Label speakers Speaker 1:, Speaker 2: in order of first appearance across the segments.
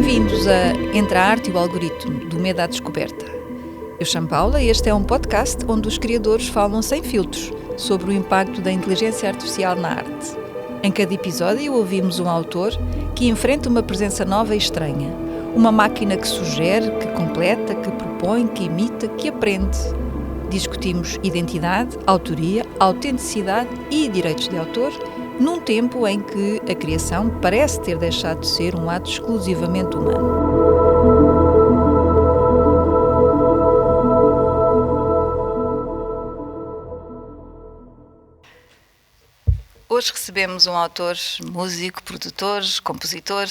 Speaker 1: Bem-vindos a Entre a Arte e o Algoritmo, do Medo à Descoberta. Eu chamo Paula e este é um podcast onde os criadores falam sem filtros sobre o impacto da inteligência artificial na arte. Em cada episódio ouvimos um autor que enfrenta uma presença nova e estranha. Uma máquina que sugere, que completa, que propõe, que imita, que aprende. Discutimos identidade, autoria, autenticidade e direitos de autor num tempo em que a criação parece ter deixado de ser um ato exclusivamente humano. Hoje recebemos um autor, músico, produtor, compositor,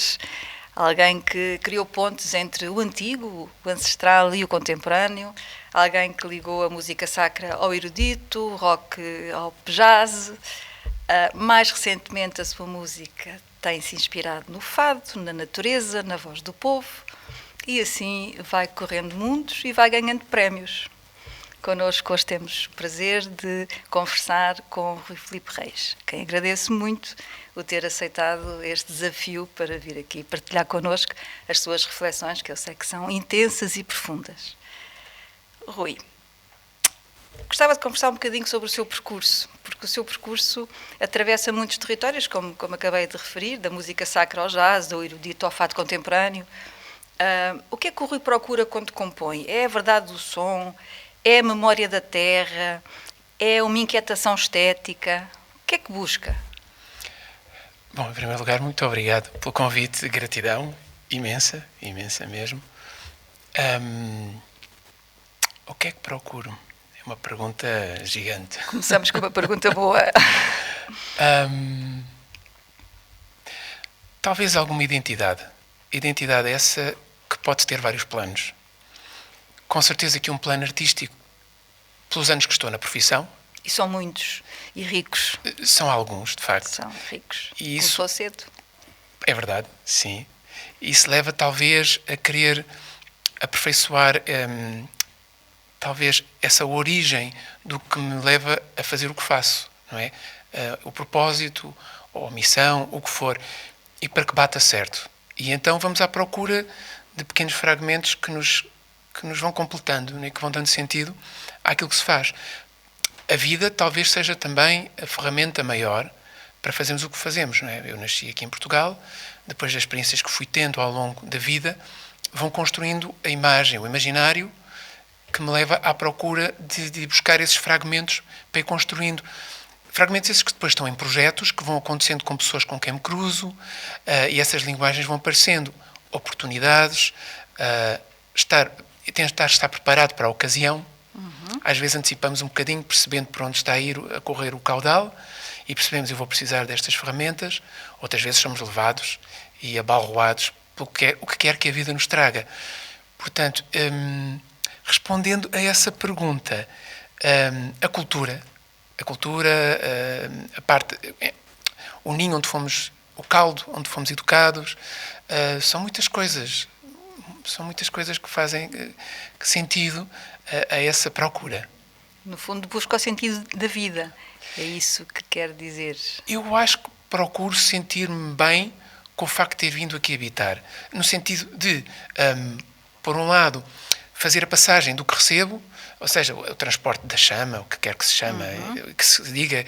Speaker 1: alguém que criou pontes entre o antigo, o ancestral e o contemporâneo, alguém que ligou a música sacra ao erudito, o rock ao jazz. Mais recentemente a sua música tem-se inspirado no fado, na natureza, na voz do povo, e assim vai correndo mundos e vai ganhando prémios. Connosco hoje temos o prazer de conversar com Rui Filipe Reis, quem agradeço muito o ter aceitado este desafio para vir aqui partilhar connosco as suas reflexões, que eu sei que são intensas e profundas. Rui, gostava de conversar um bocadinho sobre o seu percurso, porque o seu percurso atravessa muitos territórios, como acabei de referir, da música sacra ao jazz, do erudito ao fado contemporâneo. O que é que o Rui procura quando compõe? É a verdade do som? É a memória da terra? É uma inquietação estética? O que é que busca?
Speaker 2: Bom, em primeiro lugar, muito obrigado pelo convite, gratidão imensa, imensa mesmo. O que é que procuro? É uma pergunta gigante.
Speaker 1: Começamos com uma pergunta boa.
Speaker 2: Talvez alguma identidade. Identidade essa que pode ter vários planos. Com certeza que um plano artístico, pelos anos que estou na profissão.
Speaker 1: E são muitos e ricos.
Speaker 2: São alguns, de facto.
Speaker 1: São ricos.
Speaker 2: E isso
Speaker 1: começou cedo.
Speaker 2: É verdade, sim. Isso leva talvez a querer aperfeiçoar talvez essa origem do que me leva a fazer o que faço, não é? O propósito, ou a missão, o que for, e para que bata certo. E então vamos à procura de pequenos fragmentos que nos vão completando, né? Que vão dando sentido àquilo que se faz. A vida talvez seja também a ferramenta maior para fazermos o que fazemos, não é? Eu nasci aqui em Portugal, depois das experiências que fui tendo ao longo da vida, vão construindo a imagem, o imaginário, que me leva à procura de buscar esses fragmentos para ir construindo. Fragmentos esses que depois estão em projetos, que vão acontecendo com pessoas com quem me cruzo, e essas linguagens vão aparecendo. Oportunidades, tentar estar preparado para a ocasião. Às vezes antecipamos um bocadinho, percebendo por onde está a correr o caudal, e percebemos eu vou precisar destas ferramentas. Outras vezes somos levados e abalroados pelo o que quer que a vida nos traga. Portanto, respondendo a essa pergunta, a cultura, a parte, o ninho onde fomos, o caldo onde fomos educados, são muitas coisas que fazem sentido a essa procura.
Speaker 1: No fundo, busca o sentido da vida. É isso que quer dizer?
Speaker 2: Eu acho que procuro sentir-me bem com o facto de ter vindo aqui habitar. No sentido de, por um lado, fazer a passagem do que recebo, ou seja, o transporte da chama, o que quer que se chama, que se diga,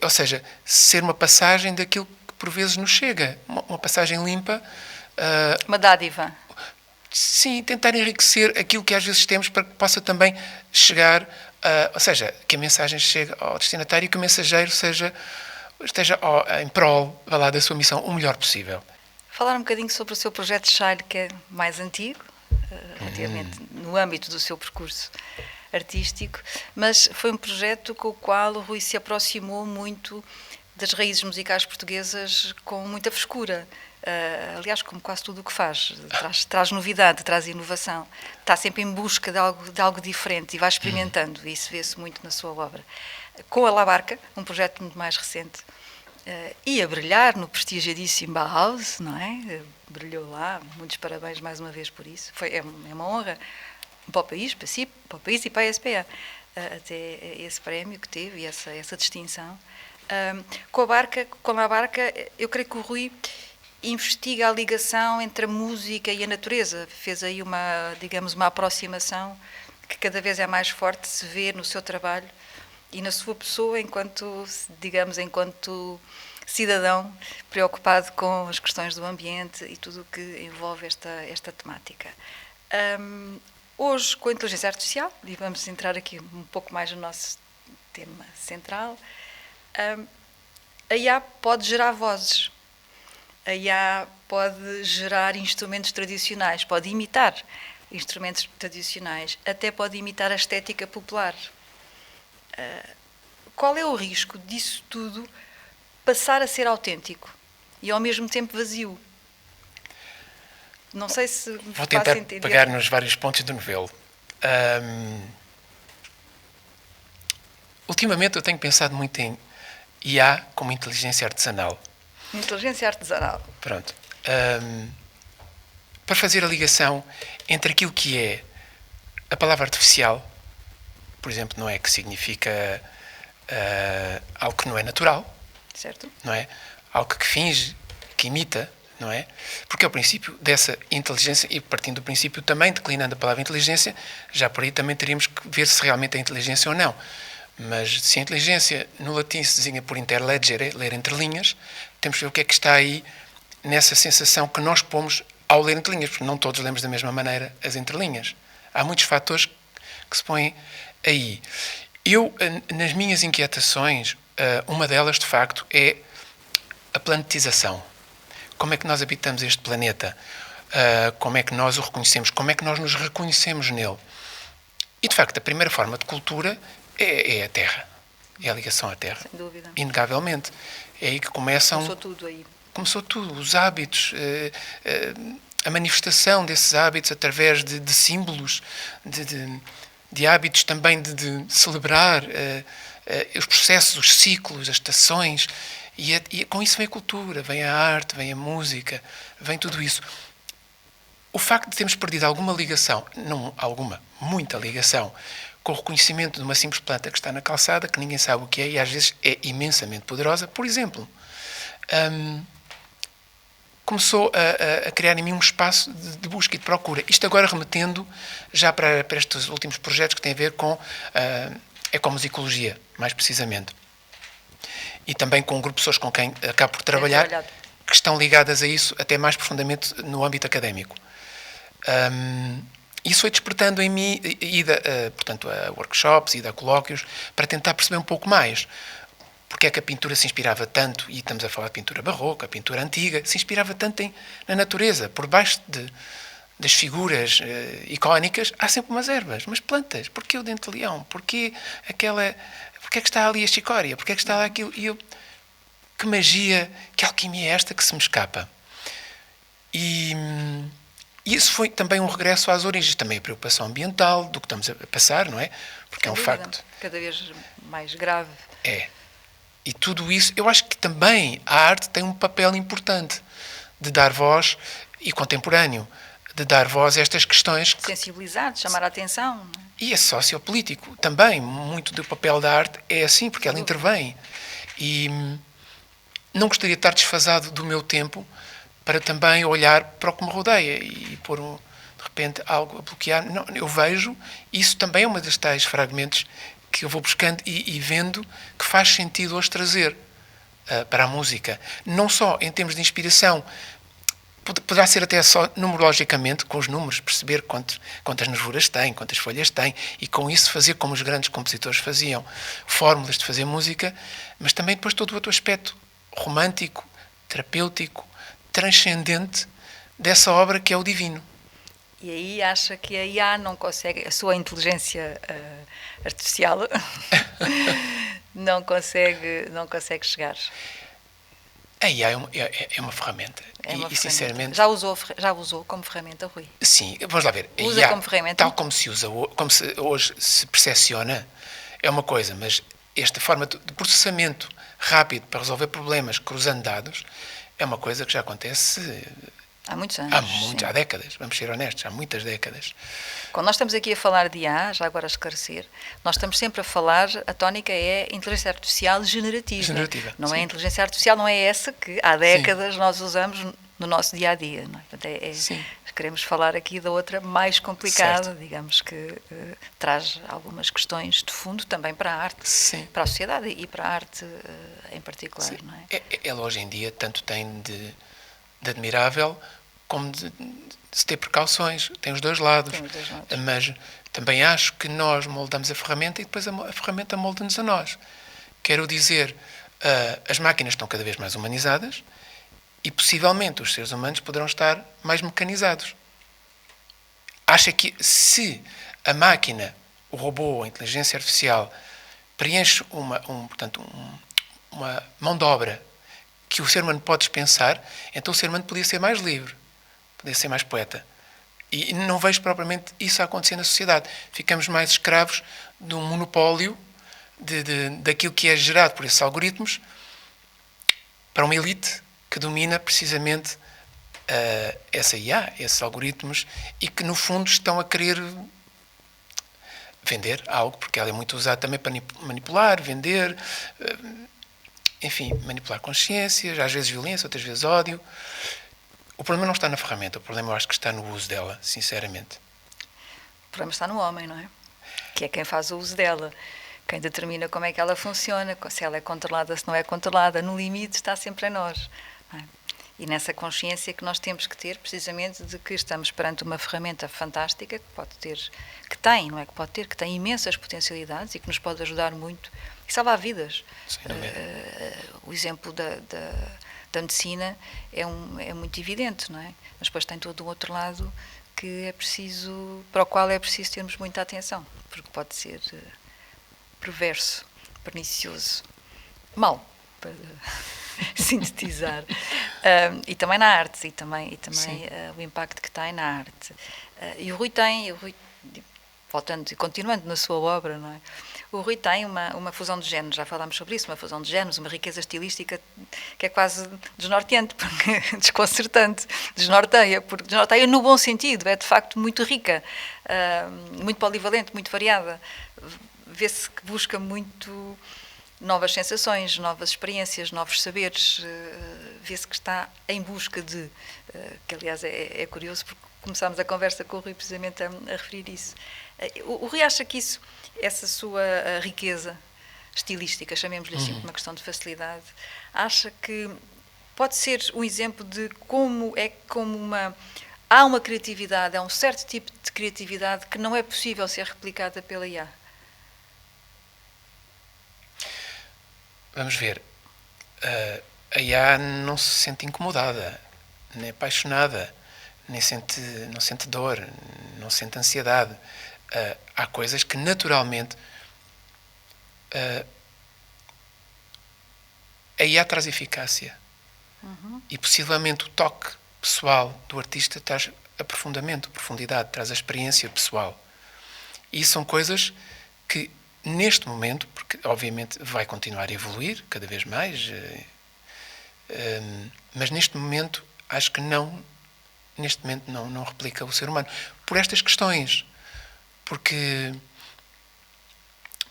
Speaker 2: ou seja, ser uma passagem daquilo que por vezes nos chega, uma passagem limpa.
Speaker 1: Uma dádiva.
Speaker 2: Sim, tentar enriquecer aquilo que às vezes temos para que possa também chegar, ou seja, que a mensagem chegue ao destinatário e que o mensageiro esteja em prol da sua missão o melhor possível.
Speaker 1: Falar um bocadinho sobre o seu projeto Shine, que é mais antigo, relativamente no âmbito do seu percurso artístico, mas foi um projeto com o qual o Rui se aproximou muito das raízes musicais portuguesas com muita frescura. Aliás, como quase tudo o que faz, traz novidade, traz inovação, está sempre em busca de algo diferente e vai experimentando, e isso vê-se muito na sua obra. Com a La Barca, um projeto muito mais recente, e a brilhar no prestigiadíssimo Bauhaus, não é? Brilhou lá, muitos parabéns mais uma vez por isso, é uma honra para o país, para o país e para a SPA, até esse prémio que teve e essa distinção. Com a Barca, eu creio que o Rui investiga a ligação entre a música e a natureza. Fez aí uma aproximação que cada vez é mais forte, se vê no seu trabalho e na sua pessoa enquanto cidadão preocupado com as questões do ambiente e tudo o que envolve esta temática. Hoje, com a inteligência artificial, e vamos entrar aqui um pouco mais no nosso tema central, a IA pode gerar vozes, a IA pode gerar instrumentos tradicionais, pode imitar instrumentos tradicionais, até pode imitar a estética popular. Qual é o risco disso tudo passar a ser autêntico e ao mesmo tempo vazio? Não sei se
Speaker 2: vou tentar pegar nos vários pontos do novelo. Ultimamente eu tenho pensado muito em IA como inteligência artesanal.
Speaker 1: Inteligência artesanal.
Speaker 2: Pronto. Para fazer a ligação entre aquilo que é a palavra artificial, por exemplo, não é, que significa algo que não é natural,
Speaker 1: certo?
Speaker 2: Não é? Algo que finge, que imita, não é? Porque é o princípio dessa inteligência, e partindo do princípio também, declinando a palavra inteligência, já por aí também teríamos que ver se realmente é inteligência ou não. Mas se a inteligência no latim se designa por interlegere, ler entre linhas, temos que ver o que é que está aí nessa sensação que nós pomos ao ler entre linhas, porque não todos lemos da mesma maneira as entrelinhas. Há muitos fatores que se põem aí. Eu, nas minhas inquietações, uma delas, de facto, é a planetização. Como é que nós habitamos este planeta? Como é que nós o reconhecemos? Como é que nós nos reconhecemos nele? E, de facto, a primeira forma de cultura é a Terra. É a ligação à Terra.
Speaker 1: Sem dúvida.
Speaker 2: Inegavelmente. É aí que começam...
Speaker 1: Começou tudo aí.
Speaker 2: Começou tudo. Os hábitos, a manifestação desses hábitos através de símbolos, de hábitos também de celebrar os processos, os ciclos, as estações, e com isso vem a cultura, vem a arte, vem a música, vem tudo isso. O facto de termos perdido alguma ligação, não alguma, muita ligação, com o reconhecimento de uma simples planta que está na calçada, que ninguém sabe o que é e às vezes é imensamente poderosa, por exemplo, começou a criar em mim um espaço de busca e de procura. Isto agora remetendo já para estes últimos projetos que têm a ver com ecomusicologia, mais precisamente. E também com um grupo de pessoas com quem acabo por trabalhar, que estão ligadas a isso até mais profundamente no âmbito académico. Isso foi despertando em mim portanto, a workshops, ida a colóquios, para tentar perceber um pouco mais porque é que a pintura se inspirava tanto, e estamos a falar de pintura barroca, a pintura antiga, se inspirava tanto na natureza. Por baixo das figuras icónicas há sempre umas ervas, umas plantas. Porquê o dente de leão? Porquê é que está ali a chicória? Porquê é que está lá aquilo? E eu, que magia, que alquimia é esta que se me escapa? E isso foi também um regresso às origens, também a preocupação ambiental do que estamos a passar, não é? Porque é um facto.
Speaker 1: Cada vez mais grave.
Speaker 2: É. E tudo isso, eu acho que também a arte tem um papel importante de dar voz, e contemporâneo, de dar voz a estas questões.
Speaker 1: Sensibilizar, de chamar a atenção.
Speaker 2: E é sociopolítico também. Muito do papel da arte é assim, porque ela intervém. E não gostaria de estar desfasado do meu tempo para também olhar para o que me rodeia e pôr, de repente, algo a bloquear. Não, eu vejo, isso também é uma das tais fragmentos que eu vou buscando e vendo que faz sentido hoje trazer para a música. Não só em termos de inspiração, poderá ser até só numerologicamente, com os números, perceber quantas nervuras tem, quantas folhas tem, e com isso fazer como os grandes compositores faziam, fórmulas de fazer música, mas também depois todo o outro aspecto romântico, terapêutico, transcendente dessa obra que é o divino.
Speaker 1: E aí acha que a IA não consegue, a sua inteligência artificial não consegue chegar?
Speaker 2: A IA é uma ferramenta. E sinceramente...
Speaker 1: Já usou como ferramenta, Rui?
Speaker 2: Sim, vamos lá ver.
Speaker 1: Usa
Speaker 2: IA,
Speaker 1: como ferramenta?
Speaker 2: tal como se usa, como hoje se percepciona, é uma coisa, mas esta forma de processamento rápido para resolver problemas cruzando dados é uma coisa que já acontece
Speaker 1: há muitos anos.
Speaker 2: Há décadas, vamos ser honestos, há muitas décadas.
Speaker 1: Quando nós estamos aqui a falar de IA, já agora a esclarecer, nós estamos sempre a falar, a tónica é inteligência artificial generativa. Não
Speaker 2: sim.
Speaker 1: é inteligência artificial, não é essa que há décadas nós usamos no nosso dia-a-dia, não é? Portanto,
Speaker 2: Sim.
Speaker 1: queremos falar aqui da outra mais complicada,
Speaker 2: Certo.
Speaker 1: digamos que traz algumas questões de fundo também para a arte,
Speaker 2: Sim.
Speaker 1: para a sociedade e para a arte em particular,
Speaker 2: Sim.
Speaker 1: não é?
Speaker 2: Ela hoje em dia tanto tem de admirável como de se ter precauções, tem os dois lados.
Speaker 1: Tem os dois lados.
Speaker 2: Mas também acho que nós moldamos a ferramenta e depois a ferramenta molda-nos a nós. Quero dizer, as máquinas estão cada vez mais humanizadas e possivelmente os seres humanos poderão estar mais mecanizados. Acha que se a máquina, o robô, a inteligência artificial preenche portanto, uma mão de obra que o ser humano pode dispensar, então o ser humano podia ser mais livre, podia ser mais poeta. E não vejo propriamente isso a acontecer na sociedade. Ficamos mais escravos de um monopólio daquilo que é gerado por esses algoritmos para uma elite que domina precisamente essa IA, esses algoritmos, e que no fundo estão a querer vender algo, porque ela é muito usada também para manipular, vender, enfim, manipular consciências, às vezes violência, outras vezes ódio. O problema não está na ferramenta, o problema eu acho que está no uso dela, sinceramente.
Speaker 1: O problema está no homem, não é? Que é quem faz o uso dela, quem determina como é que ela funciona, se ela é controlada, se não é controlada, no limite está sempre em nós. Não é? E nessa consciência que nós temos que ter, precisamente, de que estamos perante uma ferramenta fantástica que pode ter, que tem, não é que pode ter, que tem imensas potencialidades e que nos pode ajudar muito e salvar vidas. O exemplo da medicina é muito evidente, não é? Mas depois tem todo um outro lado que é preciso, para o qual é preciso termos muita atenção, porque pode ser perverso, pernicioso, mau, para sintetizar. E também na arte, e também o impacto que tem na arte. E o Rui voltando e continuando na sua obra, não é? O Rui tem uma fusão de géneros, já falámos sobre isso, uma fusão de géneros, uma riqueza estilística que é quase desnorteante, porque, desconcertante, desnorteia no bom sentido, é de facto muito rica, muito polivalente, muito variada. Vê-se que busca muito novas sensações, novas experiências, novos saberes, vê-se que está em busca de, que aliás é curioso porque começámos a conversa com o Rui precisamente a referir isso. O Rui acha que essa sua riqueza estilística, chamemos-lhe assim, uma questão de facilidade, acha que pode ser um exemplo de há uma criatividade, há um certo tipo de criatividade que não é possível ser replicada pela IA?
Speaker 2: Vamos ver. A IA não se sente incomodada, nem apaixonada, não sente dor, não sente ansiedade. Há coisas que naturalmente a IA traz eficácia. E possivelmente o toque pessoal do artista traz aprofundamento, profundidade, traz a experiência pessoal. E são coisas que neste momento, porque obviamente vai continuar a evoluir cada vez mais, mas neste momento acho que não replica o ser humano. Por estas questões. Porque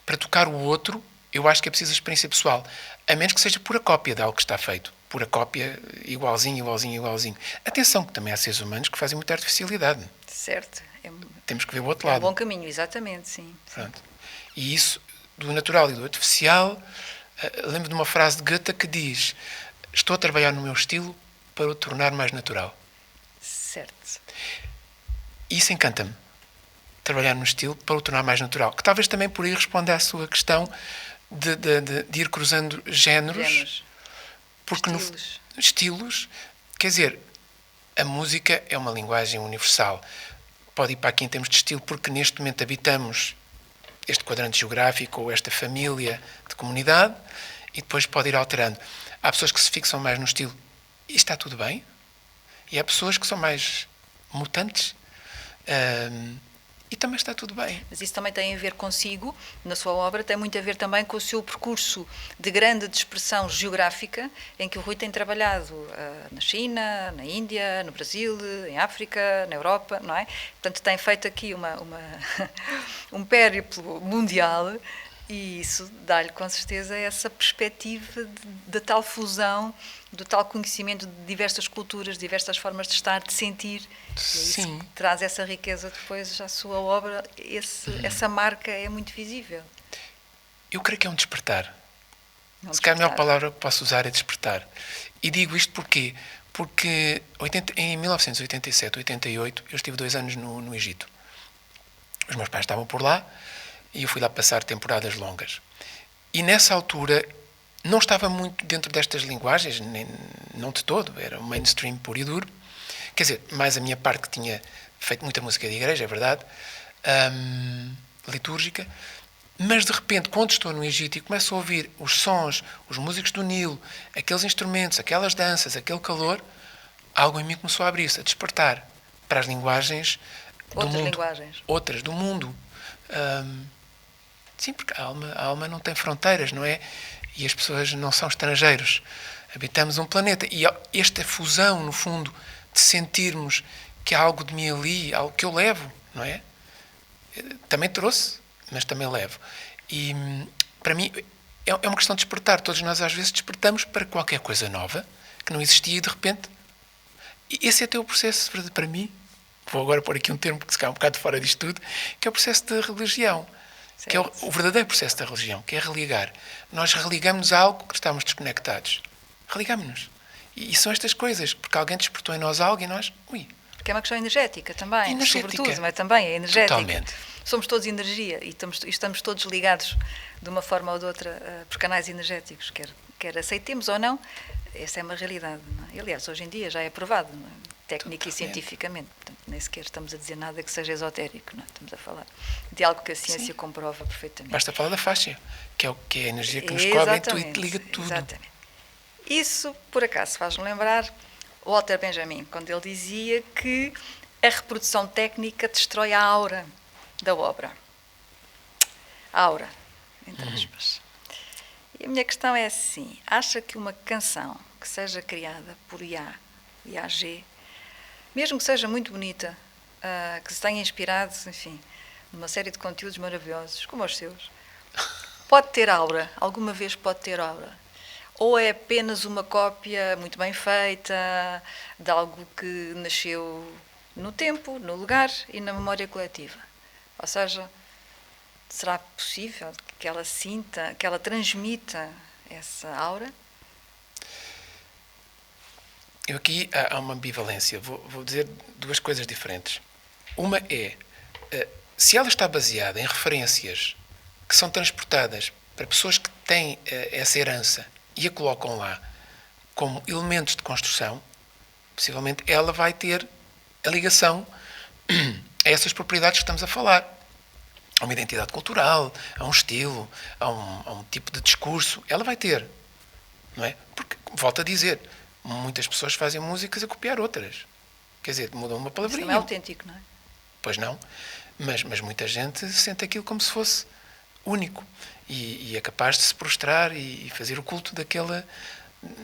Speaker 2: para tocar o outro, eu acho que é preciso a experiência pessoal. A menos que seja pura cópia de algo que está feito. Pura cópia, igualzinho. Atenção, que também há seres humanos que fazem muita artificialidade.
Speaker 1: Certo.
Speaker 2: Temos que ver o outro lado.
Speaker 1: É um bom caminho, exatamente, sim.
Speaker 2: Pronto. E isso, do natural e do artificial, lembro de uma frase de Goethe que diz: estou a trabalhar no meu estilo para o tornar mais natural.
Speaker 1: Certo.
Speaker 2: Isso encanta-me. Trabalhar no estilo para o tornar mais natural. Que talvez também por aí responda à sua questão de ir cruzando géneros. Porque estilos. Quer dizer, a música é uma linguagem universal. Pode ir para aqui em termos de estilo, porque neste momento habitamos este quadrante geográfico ou esta família de comunidade e depois pode ir alterando. Há pessoas que se fixam mais no estilo e está tudo bem. E há pessoas que são mais mutantes e também está tudo bem.
Speaker 1: Mas isso também tem a ver consigo, na sua obra, tem muito a ver também com o seu percurso de grande dispersão geográfica, em que o Rui tem trabalhado na China, na Índia, no Brasil, em África, na Europa, não é? Portanto, tem feito aqui um périplo mundial E isso dá-lhe, com certeza, essa perspectiva de tal fusão, do tal conhecimento de diversas culturas, diversas formas de estar, de sentir. E é isso
Speaker 2: Sim.
Speaker 1: que traz essa riqueza depois à sua obra. Essa marca é muito visível.
Speaker 2: Eu creio que é um despertar.
Speaker 1: Não
Speaker 2: Se calhar a melhor
Speaker 1: despertar.
Speaker 2: palavra que posso usar é despertar. E digo isto porquê? Porque em 1987, 88, eu estive 2 anos no Egito. Os meus pais estavam por lá e eu fui lá passar temporadas longas. E nessa altura não estava muito dentro destas linguagens, nem, não de todo, era um mainstream puro e duro. Quer dizer, mais a minha parte que tinha feito muita música de igreja, é verdade, litúrgica, mas de repente, quando estou no Egito e começo a ouvir os sons, os músicos do Nilo, aqueles instrumentos, aquelas danças, aquele calor, algo em mim começou a abrir-se, a despertar para as linguagens do
Speaker 1: Outras
Speaker 2: mundo.
Speaker 1: linguagens.
Speaker 2: Outras, do mundo. Sim, porque a alma não tem fronteiras, não é? E as pessoas não são estrangeiros. Habitamos um planeta. E esta fusão, no fundo, de sentirmos que há algo de mim ali, algo que eu levo, não é? Também trouxe, mas também levo. E, para mim, é uma questão de despertar. Todos nós, às vezes, despertamos para qualquer coisa nova que não existia e, de repente... Esse é até o processo, para mim, vou agora pôr aqui um termo que se cai um bocado fora disto tudo, que é o processo da religião.
Speaker 1: Certo.
Speaker 2: Que é o verdadeiro processo da religião, que é religar. Nós religamos a algo que estamos desconectados. Religamos-nos. E são estas coisas, porque alguém despertou em nós algo e nós...
Speaker 1: Porque é uma questão energética também,
Speaker 2: Energética.
Speaker 1: sobretudo, mas também é energética.
Speaker 2: Totalmente.
Speaker 1: Somos todos energia e estamos todos ligados de uma forma ou de outra por canais energéticos, quer aceitemos ou não, essa é uma realidade. Não é? Aliás, hoje em dia já é provado, não é? Técnica e cientificamente. Portanto, nem sequer estamos a dizer nada que seja esotérico, não é? Estamos a falar de algo que a ciência comprova perfeitamente.
Speaker 2: Basta falar da faixa, que é a energia que nos cobre e te liga tudo.
Speaker 1: Exatamente. Isso, por acaso, faz-me lembrar Walter Benjamin, quando ele dizia que a reprodução técnica destrói a aura da obra. A aura, entre aspas. E a minha questão é assim, acha que uma canção que seja criada por IAG, mesmo que seja muito bonita, que se tenha inspirado, enfim, numa série de conteúdos maravilhosos, como os seus, pode ter aura? Alguma vez pode ter aura? Ou é apenas uma cópia muito bem feita de algo que nasceu no tempo, no lugar e na memória coletiva? Ou seja, será possível que ela sinta, que ela transmita essa aura?
Speaker 2: Eu aqui há uma ambivalência. Vou dizer duas coisas diferentes. Uma é, se ela está baseada em referências que são transportadas para pessoas que têm essa herança e a colocam lá como elementos de construção, possivelmente ela vai ter a ligação a essas propriedades que estamos a falar. A uma identidade cultural, a um estilo, a um tipo de discurso. Ela vai ter. Não é? Porque, volto a dizer, muitas pessoas fazem músicas a copiar outras. Quer dizer, mudam uma palavrinha.
Speaker 1: Isso não é autêntico, não é?
Speaker 2: Pois não. Mas muita gente sente aquilo como se fosse único. E é capaz de se prostrar e fazer o culto daquela,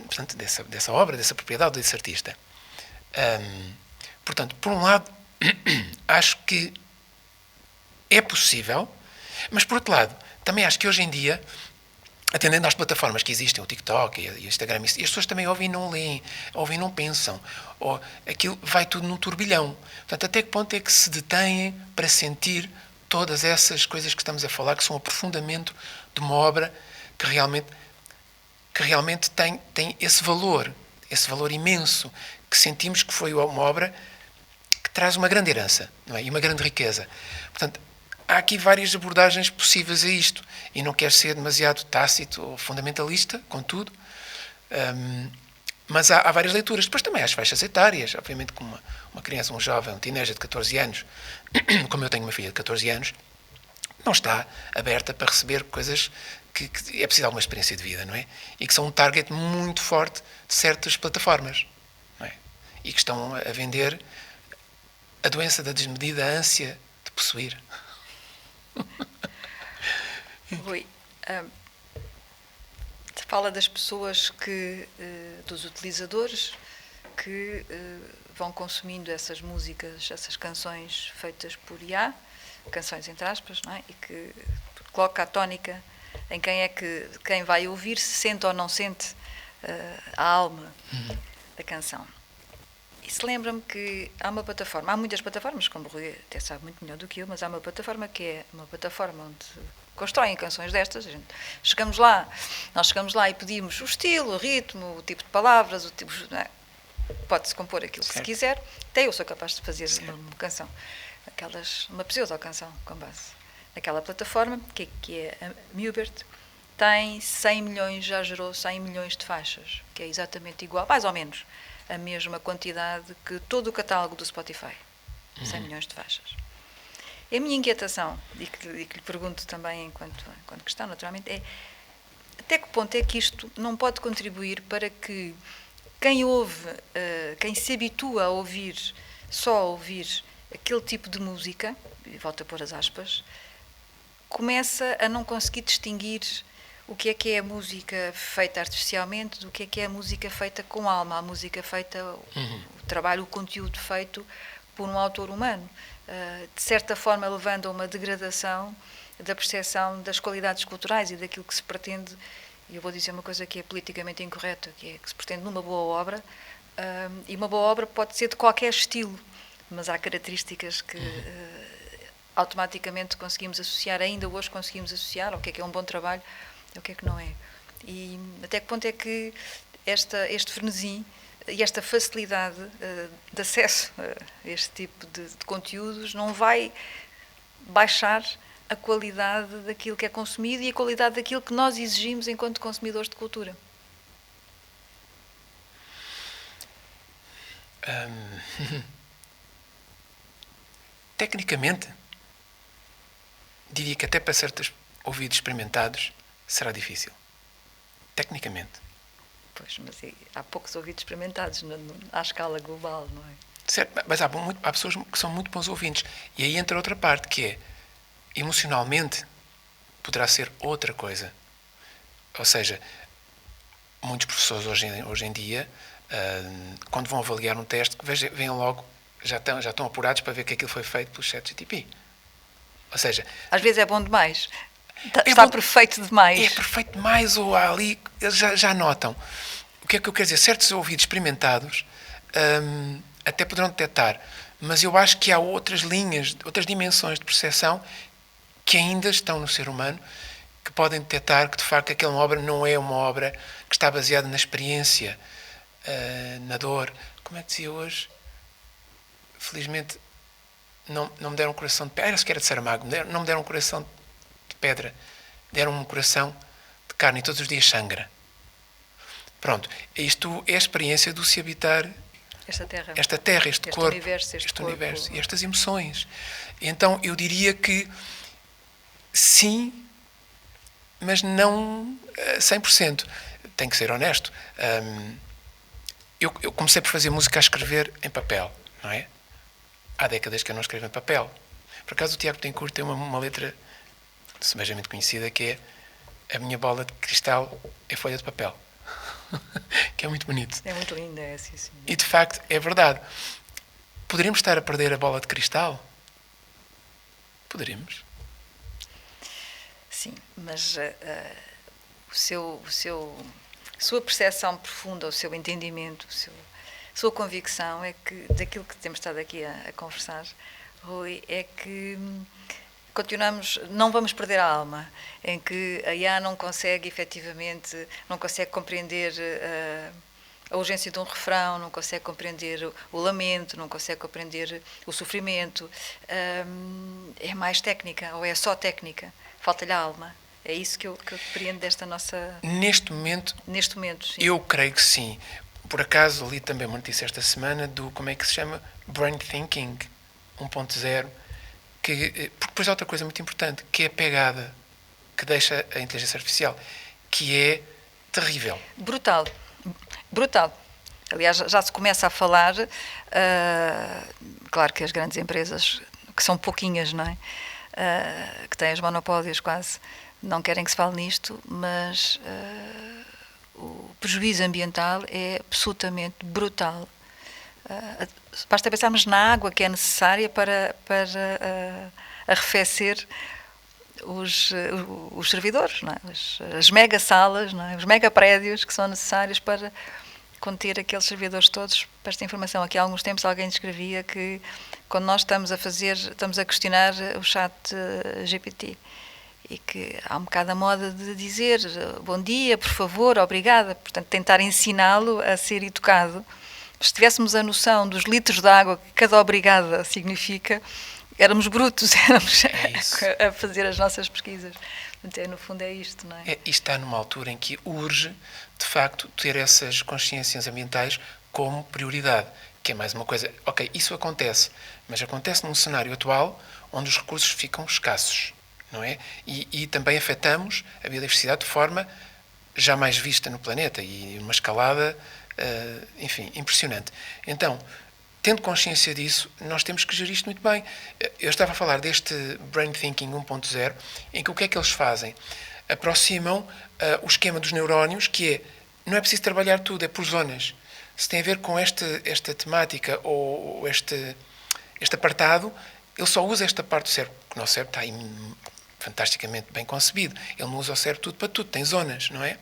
Speaker 2: portanto, dessa obra, dessa propriedade, desse artista. Portanto, por um lado, acho que é possível, mas por outro lado, também acho que hoje em dia, atendendo às plataformas que existem, o TikTok e o Instagram, e as pessoas também ouvem e não leem, ouvem e não pensam, ou aquilo vai tudo num turbilhão. Portanto, até que ponto é que se detêm para sentir todas essas coisas que estamos a falar, que são o aprofundamento de uma obra que realmente tem esse valor imenso, que sentimos que foi uma obra que traz uma grande herança, não é? E uma grande riqueza. Portanto, há aqui várias abordagens possíveis a isto, e não quero ser demasiado tácito ou fundamentalista, contudo, mas há várias leituras. Depois também há as faixas etárias, obviamente como uma criança, um jovem, um teenager de 14 anos, como eu tenho uma filha de 14 anos, não está aberta para receber coisas que é preciso alguma experiência de vida, não é? E que são um target muito forte de certas plataformas, não é? E que estão a vender a doença da desmedida ânsia de possuir.
Speaker 1: Rui, fala das pessoas dos utilizadores que vão consumindo essas músicas, essas canções feitas por IA, canções entre aspas, não é? E que coloca a tónica em quem vai ouvir se sente ou não sente a alma da canção. Isso lembra-me que há uma plataforma, há muitas plataformas, como o Rui até sabe muito melhor do que eu, mas há uma plataforma que é uma plataforma onde constroem canções destas. Nós chegamos lá e pedimos o estilo, o ritmo, o tipo de palavras, o tipo, pode-se compor aquilo que se quiser. Até eu sou capaz de fazer uma canção, uma pseudo-canção com base naquela plataforma, que é a Mubert. Tem 100 milhões, já gerou 100 milhões de faixas, que é exatamente igual, mais ou menos, a mesma quantidade que todo o catálogo do Spotify. 100 milhões de faixas. A minha inquietação, e que lhe pergunto também enquanto questão, naturalmente, é até que ponto é que isto não pode contribuir para que quem ouve, quem se habitua a ouvir, só a ouvir aquele tipo de música, e volto a pôr as aspas, começa a não conseguir distinguir o que é a música feita artificialmente do que é a música feita com alma, a música feita, o trabalho, o conteúdo feito por um autor humano. De certa forma levando a uma degradação da percepção das qualidades culturais e daquilo que se pretende, e eu vou dizer uma coisa que é politicamente incorreta, que é que se pretende numa boa obra, e uma boa obra pode ser de qualquer estilo, mas há características que automaticamente conseguimos associar, ainda hoje conseguimos associar ao que é um bom trabalho, o que não é. E até que ponto é que este frenesim e esta facilidade de acesso a este tipo de conteúdos não vai baixar a qualidade daquilo que é consumido e a qualidade daquilo que nós exigimos enquanto consumidores de cultura?
Speaker 2: Tecnicamente, diria que até para certos ouvidos experimentados será difícil. Tecnicamente.
Speaker 1: Pois, mas há poucos ouvidos experimentados à escala global, não é?
Speaker 2: Certo, mas há pessoas que são muito bons ouvintes. E aí entra outra parte, que é, emocionalmente, poderá ser outra coisa. Ou seja, muitos professores hoje em dia, quando vão avaliar um teste, veem logo, já estão apurados para ver que aquilo foi feito pelo ChatGPT. Ou seja...
Speaker 1: Às vezes é bom demais. Está perfeito demais.
Speaker 2: É perfeito demais, ou ali, eles já notam. O que é que eu quero dizer? Certos ouvidos experimentados até poderão detectar, mas eu acho que há outras linhas, outras dimensões de percepção que ainda estão no ser humano, que podem detectar que, de facto, aquela obra não é uma obra que está baseada na experiência, na dor. Como é que dizia hoje? Felizmente, não me deram um coração de pedra. Era sequer de Saramago. Não me deram um coração de pedra. Deram-me um coração de carne e todos os dias sangra. Pronto. Isto é a experiência do se habitar esta terra, este corpo,
Speaker 1: universo,
Speaker 2: este universo e estas emoções. Então, eu diria que sim, mas não 100%. Tenho que ser honesto. Eu comecei por fazer música a escrever em papel, não é? Há décadas que eu não escrevo em papel. Por acaso o Tiago Betancourt tem uma letra sebejamente conhecida que é: a minha bola de cristal é folha de papel. Que é muito bonito.
Speaker 1: É muito linda, é assim.
Speaker 2: E de facto é verdade. Poderíamos estar a perder a bola de cristal? Poderíamos.
Speaker 1: Sim, mas sua percepção profunda, o seu entendimento, a sua convicção é que, daquilo que temos estado aqui a conversar, Rui, é que continuamos, não vamos perder a alma, em que a IA não consegue efetivamente, não consegue compreender a urgência de um refrão, não consegue compreender o lamento, não consegue compreender o sofrimento. É mais técnica, ou é só técnica, falta-lhe a alma. É isso que eu compreendo desta nossa...
Speaker 2: Neste momento,
Speaker 1: sim.
Speaker 2: Eu creio que sim. Por acaso li também uma notícia esta semana do, como é que se chama? Brain Thinking 1.0, porque depois há outra coisa muito importante, que é a pegada que deixa a inteligência artificial, que é terrível.
Speaker 1: Brutal. Aliás, já se começa a falar, claro que as grandes empresas, que são pouquinhas, não é? Que têm os monopólios quase, não querem que se fale nisto, mas o prejuízo ambiental é absolutamente brutal. Basta pensarmos na água que é necessária para arrefecer os servidores, não é? As mega salas, não é? Os mega prédios que são necessários para conter aqueles servidores todos para esta informação. Aqui há alguns tempos alguém descrevia que quando nós estamos a questionar o chat GPT, e que há um bocado a moda de dizer bom dia, por favor, obrigada, portanto tentar ensiná-lo a ser educado. Se tivéssemos a noção dos litros de água que cada obrigada significa, éramos brutos, éramos a fazer as nossas pesquisas. Portanto, no fundo é isto, não é?
Speaker 2: E está numa altura em que urge, de facto, ter essas consciências ambientais como prioridade, que é mais uma coisa, ok, isso acontece, mas acontece num cenário atual onde os recursos ficam escassos, não é? E também afetamos a biodiversidade de forma jamais vista no planeta e uma escalada, enfim, impressionante. Então, tendo consciência disso, nós temos que gerir isto muito bem. Eu estava a falar deste Brain Thinking 1.0, em que o que é que eles fazem? Aproximam o esquema dos neurónios, que é, não é preciso trabalhar tudo, é por zonas. Se tem a ver com esta temática ou este apartado, ele só usa esta parte do cérebro, porque o nosso cérebro está aí fantasticamente bem concebido. Ele não usa o cérebro tudo para tudo, tem zonas, não é?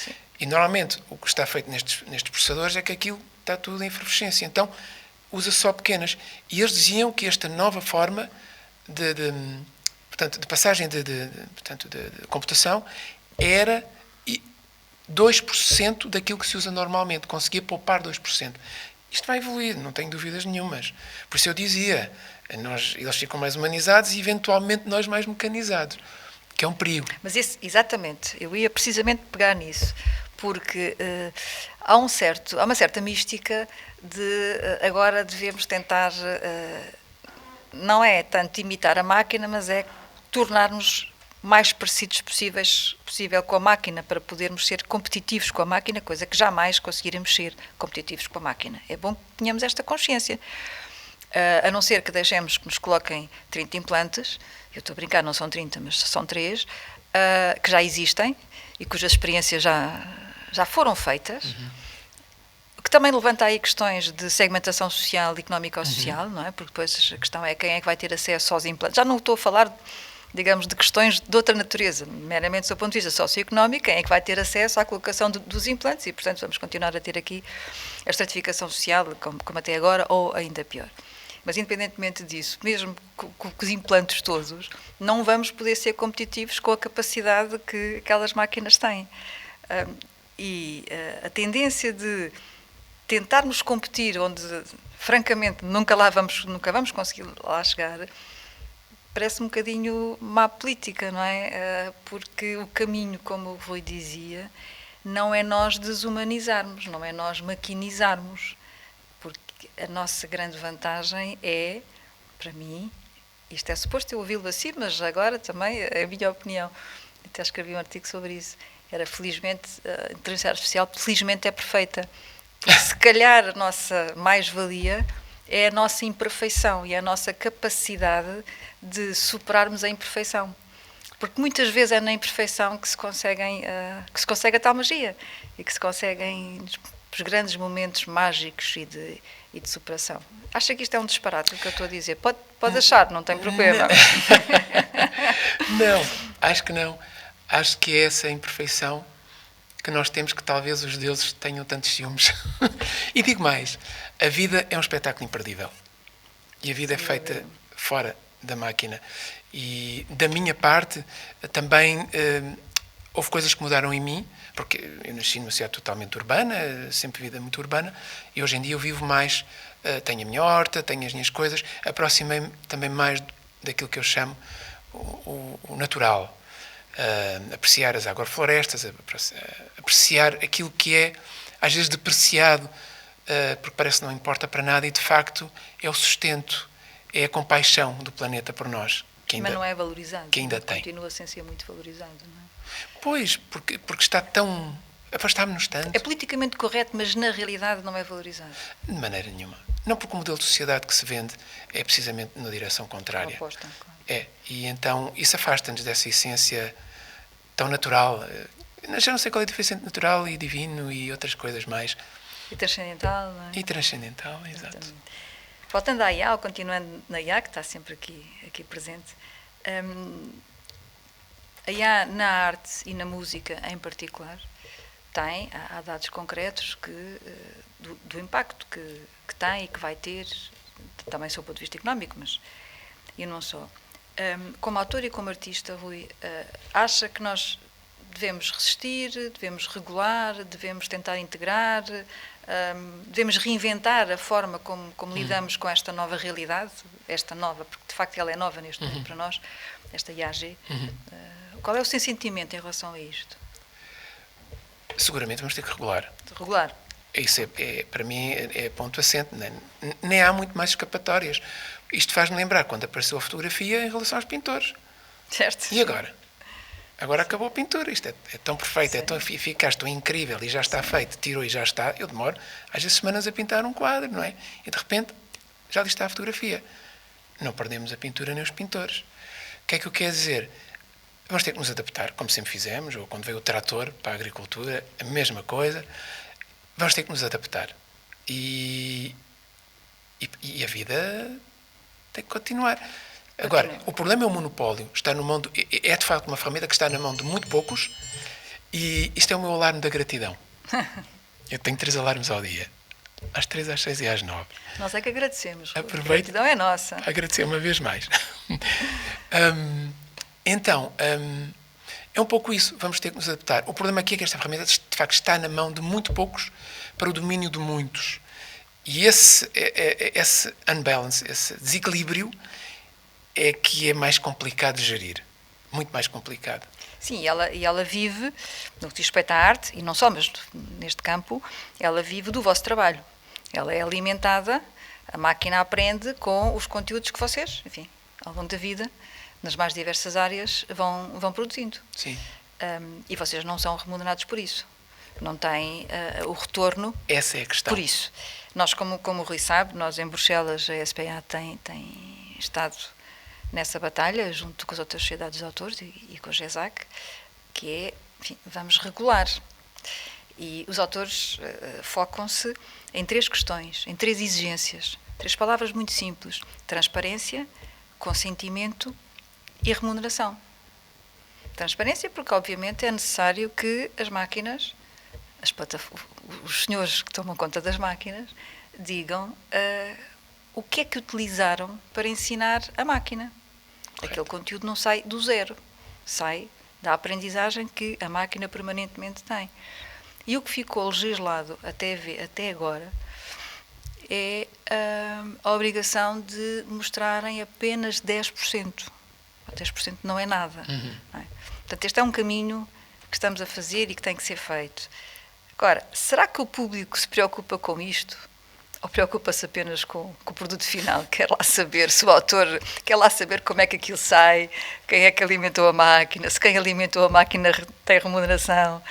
Speaker 2: Sim. E normalmente o que está feito nestes processadores é que aquilo está tudo em efervescência. Então, usa só pequenas. E eles diziam que esta nova forma de passagem de computação era 2% daquilo que se usa normalmente. Conseguia poupar 2%. Isto vai evoluir, não tenho dúvidas nenhumas. Por isso eu dizia, eles ficam mais humanizados e eventualmente nós mais mecanizados, que é um perigo.
Speaker 1: Mas exatamente, eu ia precisamente pegar nisso, porque há uma certa mística de agora devemos tentar, não é tanto imitar a máquina, mas é tornar-nos mais parecidos possível com a máquina, para podermos ser competitivos com a máquina, coisa que jamais conseguiremos ser competitivos com a máquina. É bom que tenhamos esta consciência, a não ser que deixemos que nos coloquem 30 implantes, eu estou a brincar, não são 30, mas são 3, que já existem e cujas experiências já foram feitas, que também levanta aí questões de segmentação social e económico-social, não é? Porque depois a questão é quem é que vai ter acesso aos implantes. Já não estou a falar, digamos, de questões de outra natureza, meramente do seu ponto de vista socioeconómico, quem é que vai ter acesso à colocação dos implantes, e, portanto, vamos continuar a ter aqui a estratificação social, como até agora, ou ainda pior. Mas, independentemente disso, mesmo com os implantes todos, não vamos poder ser competitivos com a capacidade que aquelas máquinas têm. E a tendência de tentarmos competir onde, francamente, nunca vamos conseguir lá chegar, parece um bocadinho má política, não é? Porque o caminho, como o Rui dizia, não é nós desumanizarmos, não é nós maquinizarmos, porque a nossa grande vantagem é, para mim, isto é suposto eu ouvi-lo assim, mas agora também é a minha opinião, até escrevi um artigo sobre isso, era felizmente, a inteligência artificial felizmente é perfeita, porque se calhar a nossa mais-valia é a nossa imperfeição e a nossa capacidade de superarmos a imperfeição. Porque muitas vezes é na imperfeição que se consegue a tal magia e que se conseguem os grandes momentos mágicos e de superação. Acha que isto é um disparate, o que eu estou a dizer? Pode achar, não tem problema.
Speaker 2: Não, acho que não. Acho que é essa imperfeição que nós temos, que talvez os deuses tenham tantos ciúmes. E digo mais, a vida é um espetáculo imperdível. E a vida é feita fora da máquina. E da minha parte, também houve coisas que mudaram em mim, porque eu nasci numa cidade totalmente urbana, sempre vida muito urbana, e hoje em dia eu vivo mais, tenho a minha horta, tenho as minhas coisas, aproximei-me também mais daquilo que eu chamo o natural. Apreciar as agroflorestas, apreciar aquilo que é, às vezes, depreciado, porque parece que não importa para nada, e de facto é o sustento, é a compaixão do planeta por nós.
Speaker 1: Mas não é valorizado.
Speaker 2: Que ainda tem.
Speaker 1: Continua sem ser muito valorizado, não é?
Speaker 2: Pois, porque está tão... afastámos-nos tanto.
Speaker 1: É politicamente correto, mas na realidade não é valorizado.
Speaker 2: De maneira nenhuma. Não, porque o modelo de sociedade que se vende é precisamente na direção contrária.
Speaker 1: Oposta, claro.
Speaker 2: É, e então isso afasta-nos dessa essência tão natural. Já não sei qual é a diferença entre natural e divino e outras coisas mais.
Speaker 1: E transcendental, não é?
Speaker 2: E transcendental, exato.
Speaker 1: Voltando à IA, ou continuando na IA, que está sempre aqui presente, A IA na arte e na música em particular há dados concretos do impacto que tem e que vai ter, também sob o ponto de vista económico, mas e não só. Como autor e como artista, Rui, acha que nós devemos resistir, devemos regular, devemos tentar integrar, devemos reinventar a forma como lidamos com esta nova realidade, esta nova, porque de facto ela é nova neste momento para nós, esta IAG. Qual é o seu sentimento em relação a isto?
Speaker 2: Seguramente vamos ter que regular.
Speaker 1: Regular.
Speaker 2: Isso para mim é ponto assente. Nem há muito mais escapatórias. Isto faz-me lembrar quando apareceu a fotografia em relação aos pintores.
Speaker 1: Certo.
Speaker 2: E agora? Agora acabou a pintura. Isto é tão perfeito, sim, é tão eficaz, tão incrível e já está feito. Tirou e já está. Eu demoro às vezes semanas a pintar um quadro, não é? E de repente já ali está a fotografia. Não perdemos a pintura nem os pintores. O que é que eu quero dizer? Vamos ter que nos adaptar, como sempre fizemos, ou quando veio o trator para a agricultura, a mesma coisa. Vamos ter que nos adaptar. E a vida tem que continuar. Agora, o problema é o monopólio. Está no mão é de facto uma ferramenta que está na mão de muito poucos e isto é o meu alarme da gratidão. Eu tenho 3 alarmes ao dia. Às 3, às 6 e às 9.
Speaker 1: Nós é que agradecemos.
Speaker 2: Aproveito.
Speaker 1: A gratidão é nossa.
Speaker 2: Agradecer uma vez mais. Então, é um pouco isso. Vamos ter que nos adaptar. O problema aqui é que esta ferramenta, de facto, está na mão de muito poucos para o domínio de muitos. E esse unbalance, esse desequilíbrio, é que é mais complicado de gerir. Muito mais complicado.
Speaker 1: Sim, e ela vive, no que diz respeito à arte, e não só, mas neste campo, ela vive do vosso trabalho. Ela é alimentada, a máquina aprende com os conteúdos que vocês, enfim, ao longo da vida, nas mais diversas áreas, vão produzindo.
Speaker 2: Sim.
Speaker 1: E vocês não são remunerados por isso. Não têm o retorno.
Speaker 2: Essa é a questão.
Speaker 1: Por isso. Nós, como o Rui sabe, nós em Bruxelas, a SPA tem estado nessa batalha, junto com as outras sociedades de autores e com a GESAC, que é, enfim, vamos regular. E os autores focam-se em 3 questões, em 3 exigências, 3 palavras muito simples: transparência, consentimento e remuneração. Transparência porque, obviamente, é necessário que as máquinas, os senhores que tomam conta das máquinas, digam o que é que utilizaram para ensinar a máquina. Aquele conteúdo não sai do zero, sai da aprendizagem que a máquina permanentemente tem. E o que ficou legislado até agora é a obrigação de mostrarem apenas 10%. 10% não é nada. Não é? Portanto, este é um caminho que estamos a fazer e que tem que ser feito. Agora, será que o público se preocupa com isto? Ou preocupa-se apenas com o produto final? Quer lá saber se o autor quer lá saber como é que aquilo sai, quem é que alimentou a máquina, se quem alimentou a máquina tem remuneração.